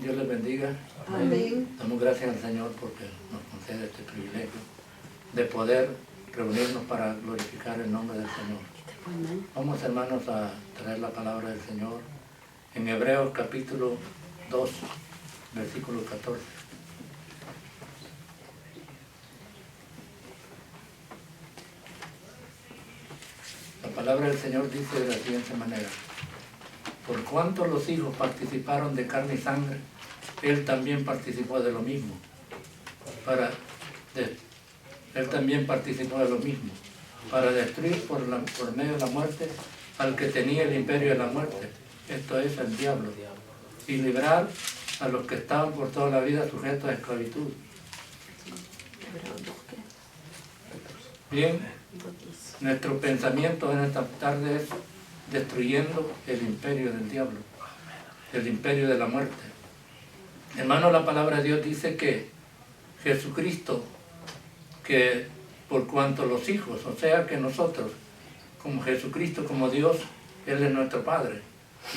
Dios les bendiga. Amén. Damos gracias al Señor porque nos concede este privilegio de poder reunirnos para glorificar el nombre del Señor. Vamos, hermanos, a traer la palabra del Señor en Hebreos capítulo 2, versículo 14. La palabra del Señor dice de la siguiente manera: por cuanto los hijos participaron de carne y sangre, Él también participó de lo mismo. Él también participó de lo mismo, para destruir por medio de la muerte al que tenía el imperio de la muerte, esto es, el diablo, y librar a los que estaban por toda la vida sujetos a esclavitud. Bien, nuestro pensamiento en esta tarde es destruyendo el imperio del diablo, el imperio de la muerte. Hermano, la palabra de Dios dice que Jesucristo, que por cuanto los hijos, o sea que nosotros, como Jesucristo, como Dios, Él es nuestro Padre.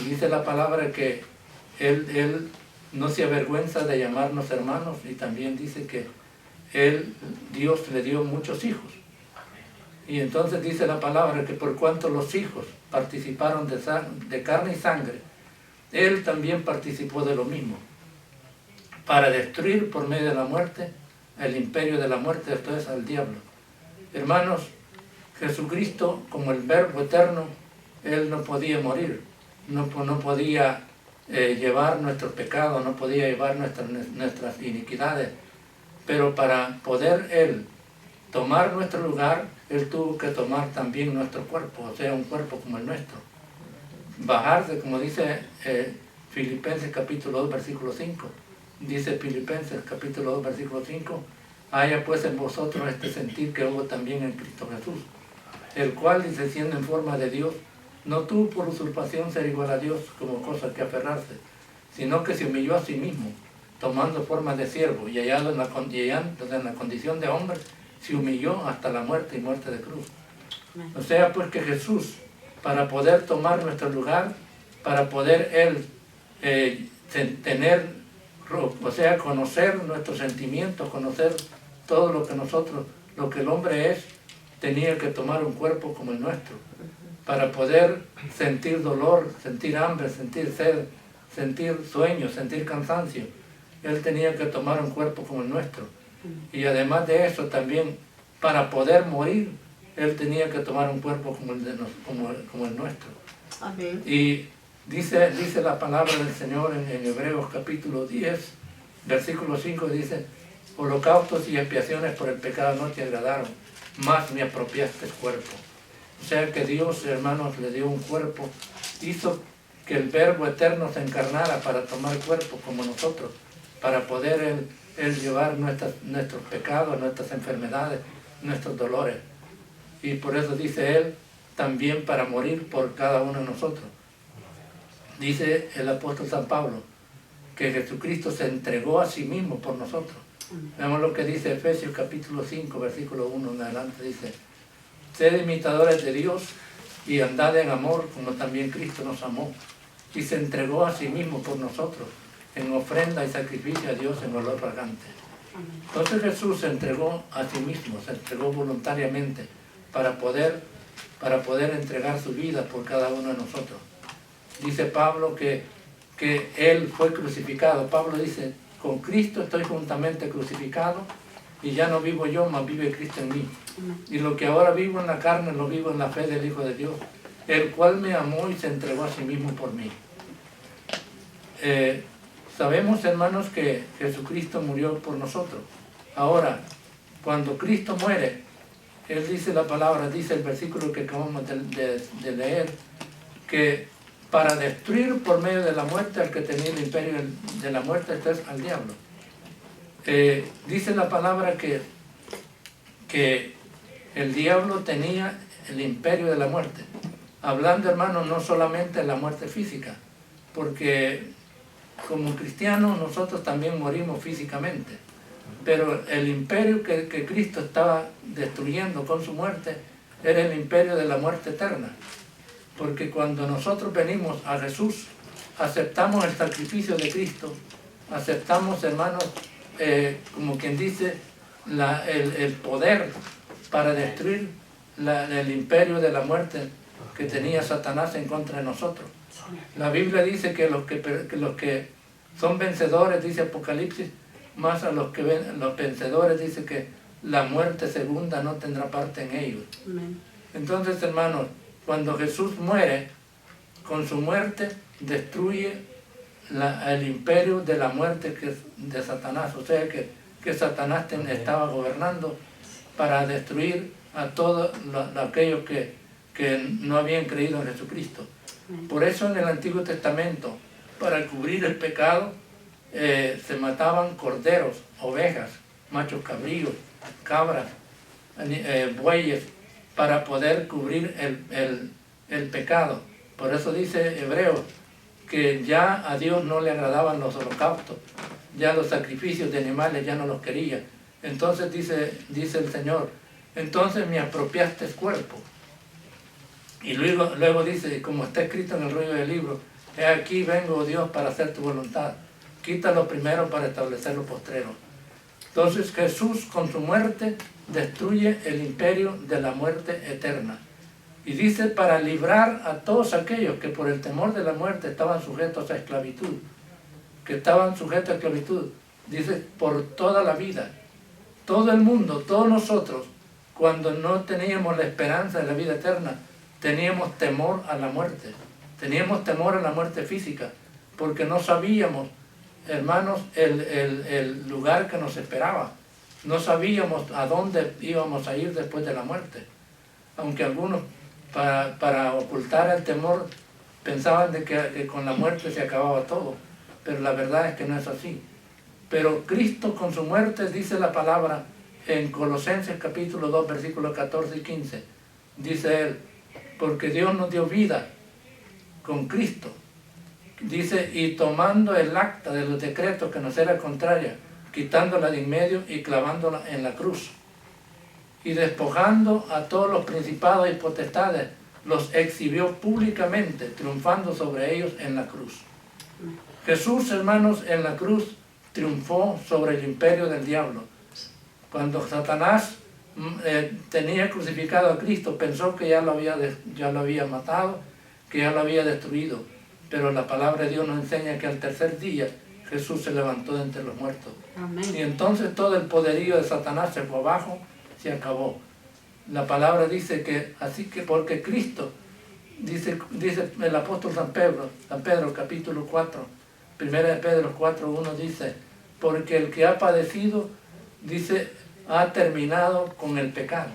Y dice la palabra que Él no se avergüenza de llamarnos hermanos, y también dice que Dios le dio muchos hijos. Y entonces dice la palabra que por cuanto los hijos participaron de carne y sangre, Él también participó de lo mismo, para destruir por medio de la muerte el imperio de la muerte, esto es, al diablo. Hermanos, Jesucristo, como el Verbo eterno, Él no podía morir, no podía llevar nuestros pecados, no podía llevar nuestras iniquidades, pero para poder Él tomar nuestro lugar, Él tuvo que tomar también nuestro cuerpo, o sea, un cuerpo como el nuestro. Bajarse, como dice Filipenses capítulo 2, versículo 5. Dice Filipenses capítulo 2, versículo 5, haya pues en vosotros este sentir que hubo también en Cristo Jesús, el cual, dice, siendo en forma de Dios, no tuvo por usurpación ser igual a Dios como cosa que aferrarse, sino que se humilló a sí mismo, tomando forma de siervo, y hallado en la condición de hombre, se humilló hasta la muerte y muerte de cruz. O sea, pues que Jesús, para poder tomar nuestro lugar, para poder Él tener, o sea, conocer nuestros sentimientos, conocer todo lo que el hombre es, tenía que tomar un cuerpo como el nuestro, para poder sentir dolor, sentir hambre, sentir sed, sentir sueño, sentir cansancio. Él tenía que tomar un cuerpo como el nuestro. Y además de eso también, para poder morir, Él tenía que tomar un cuerpo como el nuestro. Amén. Y dice la palabra del Señor en Hebreos capítulo 10, versículo 5, dice: holocaustos y expiaciones por el pecado no te agradaron, más me apropiaste el cuerpo. O sea que Dios, hermanos, le dio un cuerpo, hizo que el Verbo eterno se encarnara para tomar cuerpo como nosotros, para poder Él llevar nuestros pecados, nuestras enfermedades, nuestros dolores. Y por eso dice Él, también para morir por cada uno de nosotros. Dice el apóstol San Pablo que Jesucristo se entregó a sí mismo por nosotros. Veamos lo que dice Efesios capítulo 5, versículo 1 en adelante. Dice: sed imitadores de Dios y andad en amor, como también Cristo nos amó y se entregó a sí mismo por nosotros, en ofrenda y sacrificio a Dios en olor fragante. Entonces Jesús se entregó a sí mismo, se entregó voluntariamente para poder entregar su vida por cada uno de nosotros. Dice Pablo que Él fue crucificado. Pablo dice: con Cristo estoy juntamente crucificado, y ya no vivo yo, mas vive Cristo en mí. Y lo que ahora vivo en la carne, lo vivo en la fe del Hijo de Dios, el cual me amó y se entregó a sí mismo por mí. Sabemos, hermanos, que Jesucristo murió por nosotros. Ahora, cuando Cristo muere, Él dice la palabra, dice el versículo que acabamos de leer, que para destruir por medio de la muerte al que tenía el imperio de la muerte, esto es, al diablo. Dice la palabra que el diablo tenía el imperio de la muerte. Hablando, hermanos, no solamente de la muerte física, porque como cristianos nosotros también morimos físicamente, pero el imperio que Cristo estaba destruyendo con su muerte era el imperio de la muerte eterna. Porque cuando nosotros venimos a Jesús, aceptamos el sacrificio de Cristo, aceptamos, hermanos, como quien dice, el poder para destruir el imperio de la muerte que tenía Satanás en contra de nosotros. La Biblia dice que los que son vencedores, dice Apocalipsis, más a los vencedores dice que la muerte segunda no tendrá parte en ellos. Amén. Entonces, hermanos, cuando Jesús muere, con su muerte destruye el imperio de la muerte de Satanás. O sea que Satanás estaba gobernando para destruir a todos aquellos que no habían creído en Jesucristo. Por eso en el Antiguo Testamento, para cubrir el pecado, se mataban corderos, ovejas, machos cabríos, cabras, bueyes, para poder cubrir el pecado. Por eso dice Hebreos que ya a Dios no le agradaban los holocaustos, ya los sacrificios de animales ya no los quería. Entonces dice el Señor, entonces me apropiaste el cuerpo. Y luego dice, como está escrito en el rollo del libro, he aquí vengo, Dios, para hacer tu voluntad. Quita lo primero para establecer lo postrero. Entonces Jesús con su muerte destruye el imperio de la muerte eterna. Y dice, para librar a todos aquellos que por el temor de la muerte estaban sujetos a esclavitud. Dice, por toda la vida. Todo el mundo, todos nosotros, cuando no teníamos la esperanza de la vida eterna, teníamos temor a la muerte. Teníamos temor a la muerte física, porque no sabíamos, hermanos, el lugar que nos esperaba. No sabíamos a dónde íbamos a ir después de la muerte. Aunque algunos, para ocultar el temor, pensaban de que con la muerte se acababa todo. Pero la verdad es que no es así. Pero Cristo con su muerte, dice la palabra en Colosenses capítulo 2, versículos 14 y 15. Dice él, porque Dios nos dio vida con Cristo. Dice, y tomando el acta de los decretos que nos era contraria, quitándola de en medio y clavándola en la cruz. Y despojando a todos los principados y potestades, los exhibió públicamente, triunfando sobre ellos en la cruz. Jesús, hermanos, en la cruz triunfó sobre el imperio del diablo. Cuando Satanás tenía crucificado a Cristo, pensó que ya lo había matado, que ya lo había destruido. Pero la palabra de Dios nos enseña que al tercer día Jesús se levantó de entre los muertos. Amén. Y entonces todo el poderío de Satanás se fue abajo, se acabó. La palabra dice que, así que porque Cristo, dice el apóstol San Pedro capítulo 4, primera de Pedro 4:1 dice, porque el que ha padecido, dice, ha terminado con el pecado.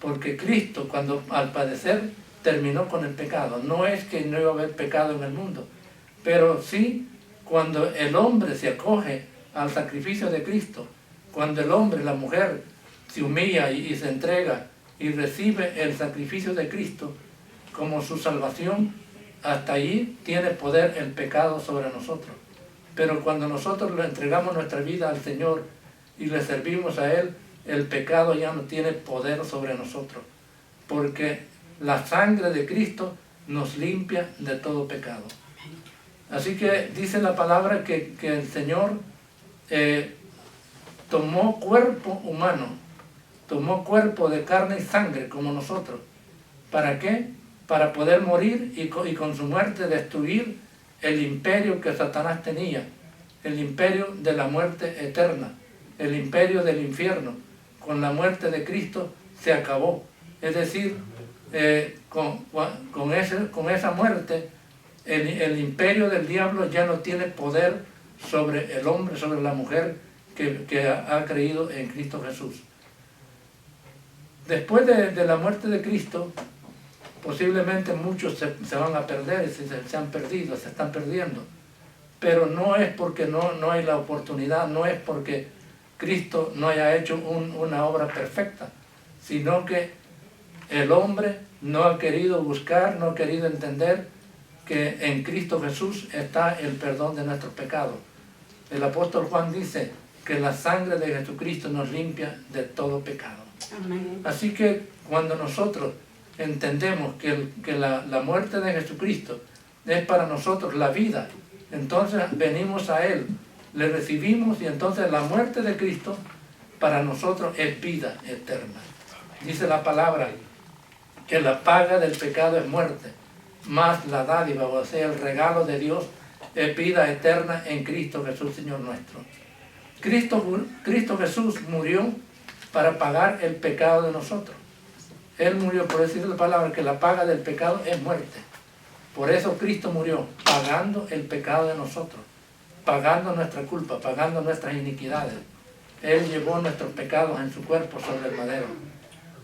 Porque Cristo, cuando al padecer, terminó con el pecado. No es que no iba a haber pecado en el mundo, pero sí cuando el hombre se acoge al sacrificio de Cristo, cuando el hombre, la mujer, se humilla y se entrega y recibe el sacrificio de Cristo como su salvación, hasta ahí tiene poder el pecado sobre nosotros. Pero cuando nosotros le entregamos nuestra vida al Señor y le servimos a Él, el pecado ya no tiene poder sobre nosotros, porque la sangre de Cristo nos limpia de todo pecado. Así que dice la palabra que el Señor tomó cuerpo humano, tomó cuerpo de carne y sangre como nosotros. ¿Para qué? Para poder morir y con su muerte destruir el imperio que Satanás tenía, el imperio de la muerte eterna, el imperio del infierno. Con la muerte de Cristo se acabó. Es decir, con esa muerte, el imperio del diablo ya no tiene poder sobre el hombre, sobre la mujer que ha creído en Cristo Jesús. Después de la muerte de Cristo, posiblemente muchos se van a perder, se han perdido, se están perdiendo. Pero no es porque no hay la oportunidad, no es porque Cristo no haya hecho una obra perfecta, sino que el hombre no ha querido buscar, no ha querido entender que en Cristo Jesús está el perdón de nuestros pecados. El apóstol Juan dice que la sangre de Jesucristo nos limpia de todo pecado. Amén. Así que cuando nosotros entendemos que la muerte de Jesucristo es para nosotros la vida, entonces venimos a Él le recibimos y entonces la muerte de Cristo para nosotros es vida eterna. Dice la palabra que la paga del pecado es muerte, más la dádiva, o sea, el regalo de Dios es vida eterna en Cristo Jesús, Señor nuestro. Cristo Jesús murió para pagar el pecado de nosotros. Él murió, por decir la palabra, que la paga del pecado es muerte. Por eso Cristo murió, pagando el pecado de nosotros, pagando nuestra culpa, pagando nuestras iniquidades. Él llevó nuestros pecados en su cuerpo sobre el madero.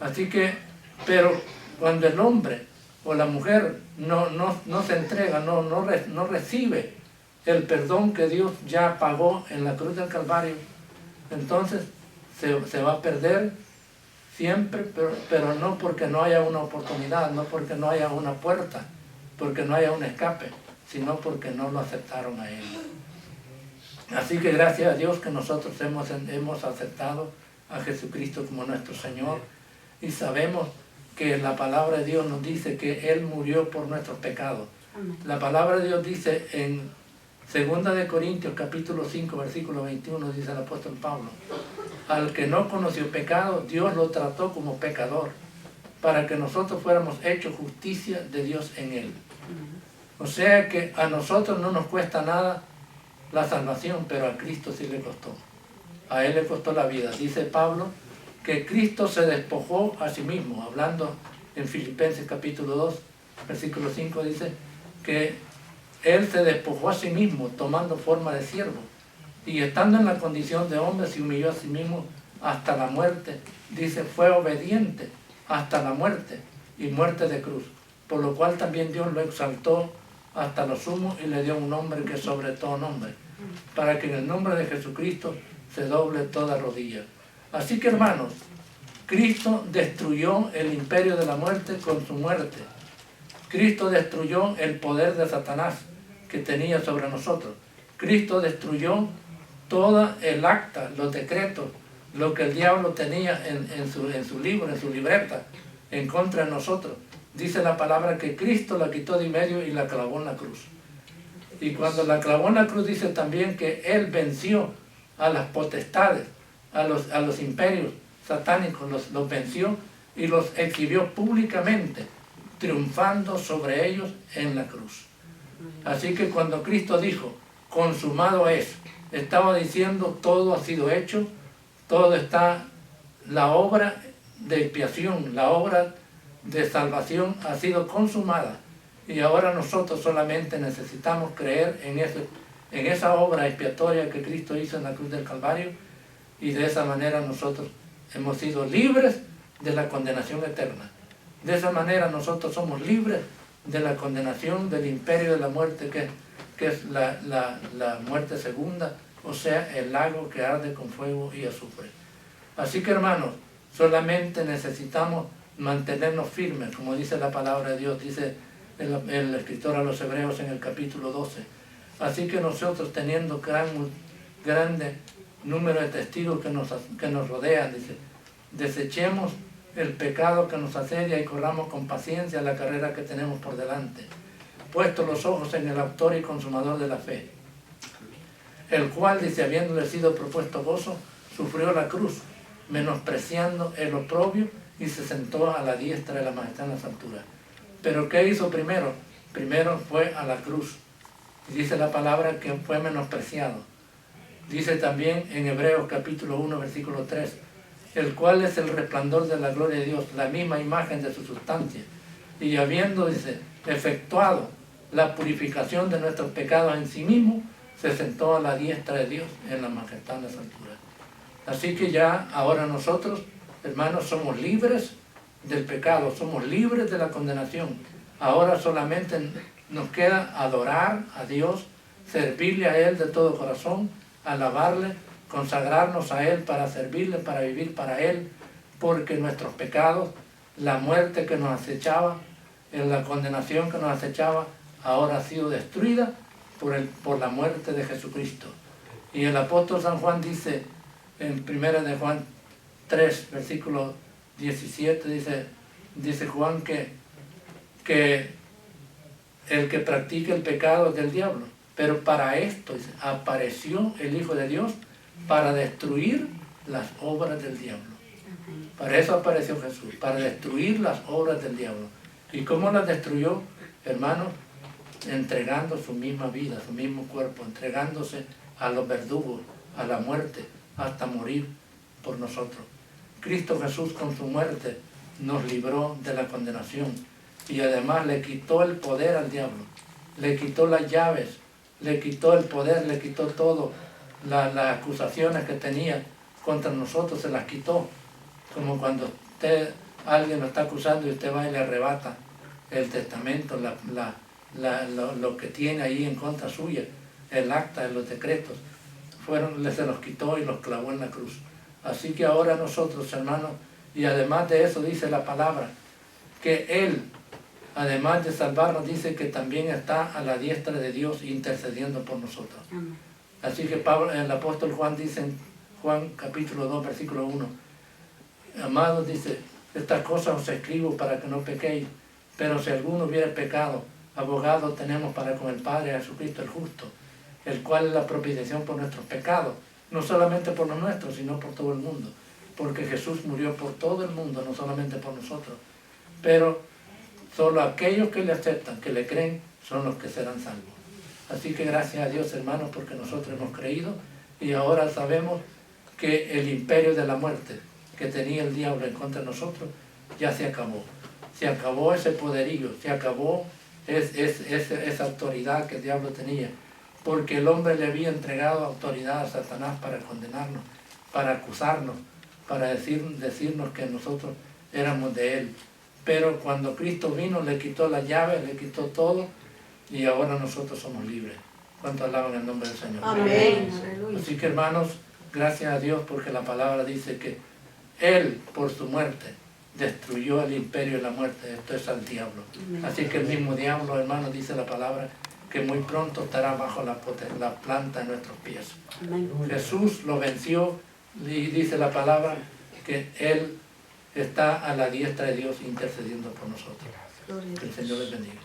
Así que, pero cuando el hombre o la mujer no se entrega, no recibe el perdón que Dios ya pagó en la cruz del Calvario, entonces se va a perder siempre, pero no porque no haya una oportunidad, no porque no haya una puerta, porque no haya un escape, sino porque no lo aceptaron a Él. Así que gracias a Dios que nosotros hemos aceptado a Jesucristo como nuestro Señor y sabemos que la palabra de Dios nos dice que Él murió por nuestros pecados. Amén. La palabra de Dios dice en 2 de Corintios capítulo 5 versículo 21, dice el apóstol Pablo: al que no conoció pecado, Dios lo trató como pecador, para que nosotros fuéramos hechos justicia de Dios en Él. O sea que a nosotros no nos cuesta nada la salvación, pero a Cristo sí le costó. A Él le costó la vida. Dice Pablo que Cristo se despojó a sí mismo, hablando en Filipenses capítulo 2, versículo 5, dice que Él se despojó a sí mismo, tomando forma de siervo, y estando en la condición de hombre, se humilló a sí mismo hasta la muerte. Dice, fue obediente hasta la muerte, y muerte de cruz, por lo cual también Dios lo exaltó hasta lo sumo y le dio un nombre que es sobre todo nombre, para que en el nombre de Jesucristo se doble toda rodilla. Así que, hermanos, Cristo destruyó el imperio de la muerte con su muerte. Cristo destruyó el poder de Satanás que tenía sobre nosotros. Cristo destruyó todo el acta, los decretos, lo que el diablo tenía en su libro, en su libreta, en contra de nosotros. Dice la palabra que Cristo la quitó de en medio y la clavó en la cruz. Y cuando la clavó en la cruz dice también que Él venció a las potestades, a los imperios satánicos, los venció y los exhibió públicamente, triunfando sobre ellos en la cruz. Así que cuando Cristo dijo, consumado es, estaba diciendo todo ha sido hecho, todo está, la obra de expiación, la obra de salvación ha sido consumada, y ahora nosotros solamente necesitamos creer en esa obra expiatoria que Cristo hizo en la cruz del Calvario, y de esa manera nosotros hemos sido libres de la condenación eterna. De esa manera nosotros somos libres de la condenación del imperio de la muerte, que es la muerte segunda, o sea, el lago que arde con fuego y azufre. Así que, hermanos, solamente necesitamos mantenernos firmes, como dice la palabra de Dios, dice el escritor a los Hebreos en el capítulo 12. Así que nosotros, teniendo grande número de testigos que nos rodean, dice, desechemos el pecado que nos asedia y corramos con paciencia la carrera que tenemos por delante, puestos los ojos en el autor y consumador de la fe, el cual, dice, habiéndole sido propuesto gozo, sufrió la cruz, menospreciando el oprobio, y se sentó a la diestra de la majestad en las alturas. Pero ¿qué hizo primero? Primero fue a la cruz. Y dice la palabra que fue menospreciado. Dice también en Hebreos capítulo 1, versículo 3, el cual es el resplandor de la gloria de Dios, la misma imagen de su sustancia. Y habiendo, dice, efectuado la purificación de nuestros pecados en sí mismo, se sentó a la diestra de Dios en la majestad de las alturas. Así que ya ahora nosotros, hermanos, somos libres del pecado, somos libres de la condenación. Ahora solamente nos queda adorar a Dios, servirle a Él de todo corazón, alabarle, consagrarnos a Él para servirle, para vivir para Él, porque nuestros pecados, la muerte que nos acechaba, la condenación que nos acechaba, ahora ha sido destruida por la muerte de Jesucristo. Y el apóstol San Juan dice en 1 de Juan 3, versículo 17, dice Juan que el que practica el pecado es del diablo, Pero para esto apareció el Hijo de Dios para destruir las obras del diablo. Para eso apareció Jesús, para destruir las obras del diablo. ¿Y cómo las destruyó, hermanos? Entregando su misma vida, su mismo cuerpo, entregándose a los verdugos, a la muerte, hasta morir por nosotros. Cristo Jesús con su muerte nos libró de la condenación y además le quitó el poder al diablo, le quitó las llaves, le quitó el poder, le quitó todo, las acusaciones que tenía contra nosotros se las quitó, como cuando alguien lo está acusando y usted va y le arrebata el testamento, lo que tiene ahí en contra suya, el acta de los decretos, se los quitó y los clavó en la cruz. Así que ahora nosotros, hermanos, y además de eso dice la palabra, que Él, además de salvarnos, dice que también está a la diestra de Dios intercediendo por nosotros. Así que el apóstol Juan dice en Juan capítulo 2, versículo 1, amados, dice, estas cosas os escribo para que no pequéis, pero si alguno hubiera pecado, abogado tenemos para con el Padre, Jesucristo el justo, el cual es la propiciación por nuestros pecados, no solamente por los nuestros, sino por todo el mundo, porque Jesús murió por todo el mundo, no solamente por nosotros, pero solo aquellos que le aceptan, que le creen, son los que serán salvos. Así que gracias a Dios, hermanos, porque nosotros hemos creído y ahora sabemos que el imperio de la muerte que tenía el diablo en contra de nosotros ya se acabó. Se acabó ese poderío, se acabó esa autoridad que el diablo tenía, porque el hombre le había entregado autoridad a Satanás para condenarnos, para acusarnos, para decirnos que nosotros éramos de él. Pero cuando Cristo vino, le quitó la llave, le quitó todo, y ahora nosotros somos libres. ¿Cuántos alaban el nombre del Señor? Amén. Así que, hermanos, gracias a Dios, porque la palabra dice que Él, por su muerte, destruyó el imperio de la muerte. Esto es al diablo. Así que el mismo diablo, hermanos, dice la palabra, que muy pronto estará bajo la planta de nuestros pies. Jesús lo venció y dice la palabra que Él está a la diestra de Dios intercediendo por nosotros. Que el Señor les bendiga.